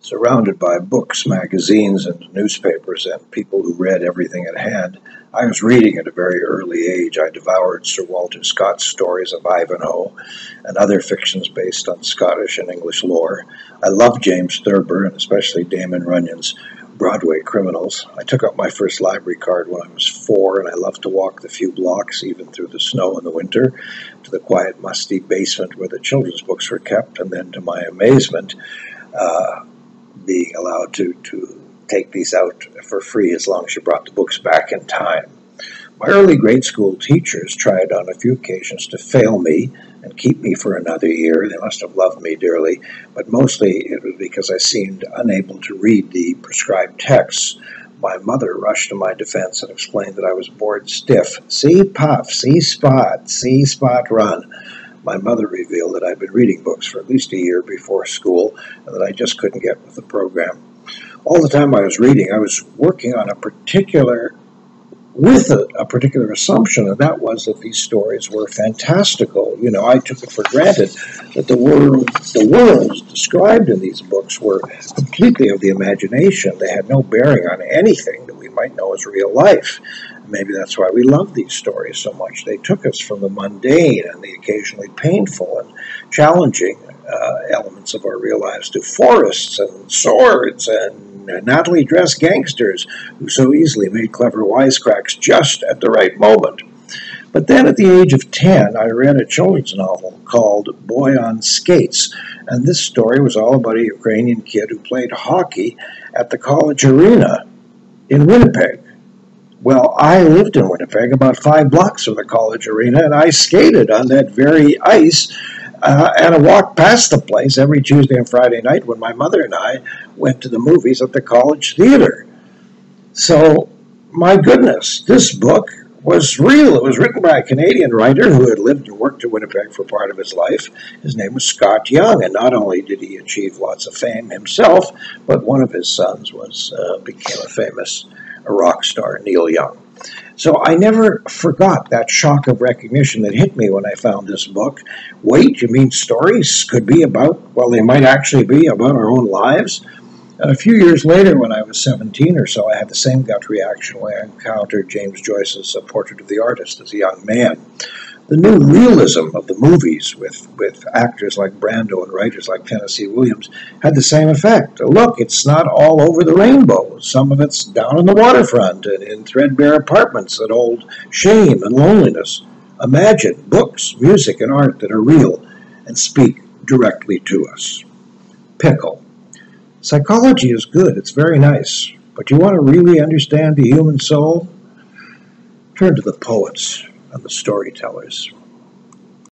Surrounded by books, magazines, and newspapers, and people who read everything at hand, I was reading at a very early age. I devoured Sir Walter Scott's stories of Ivanhoe and other fictions based on Scottish and English lore. I loved James Thurber, and especially Damon Runyon's Broadway Criminals. I took up my first library card when I was 4, and I loved to walk the few blocks, even through the snow in the winter, to the quiet, musty basement where the children's books were kept, and then, to my amazement, being allowed to take these out for free as long as you brought the books back in time. My early grade school teachers tried on a few occasions to fail me and keep me for another year. They must have loved me dearly, but mostly it was because I seemed unable to read the prescribed texts. My mother rushed to my defense and explained that I was bored stiff. See puff, see spot run. My mother revealed that I'd been reading books for at least a year before school and that I just couldn't get with the program. All the time I was reading, I was working on a particular assumption, and that was that these stories were fantastical. You know, I took it for granted that the worlds described in these books were completely of the imagination. They had no bearing on anything that we might know as real life. Maybe that's why we love these stories so much. They took us from the mundane and the occasionally painful and challenging elements of our real lives to forests and swords and nattily dressed gangsters who so easily made clever wisecracks just at the right moment. But then at the age of 10, I read a children's novel called Boy on Skates, and this story was all about a Ukrainian kid who played hockey at the college arena in Winnipeg. Well, I lived in Winnipeg, about 5 blocks from the college arena, and I skated on that very ice, and I walked past the place every Tuesday and Friday night when my mother and I went to the movies at the college theater. So, my goodness, this book was real. It was written by a Canadian writer who had lived and worked in Winnipeg for part of his life. His name was Scott Young, and not only did he achieve lots of fame himself, but one of his sons became a famous rock star, Neil Young. So I never forgot that shock of recognition that hit me when I found this book. Wait, you mean stories could be about, well, they might actually be about our own lives? And a few years later, when I was 17 or so, I had the same gut reaction when I encountered James Joyce's Portrait of the Artist as a young man. The new realism of the movies with actors like Brando and writers like Tennessee Williams had the same effect. Look, it's not all over the rainbow. Some of it's down on the waterfront and in threadbare apartments that hold shame and loneliness. Imagine books, music, and art that are real and speak directly to us. Pickle. Psychology is good. It's very nice. But you want to really understand the human soul? Turn to the poets and the storytellers.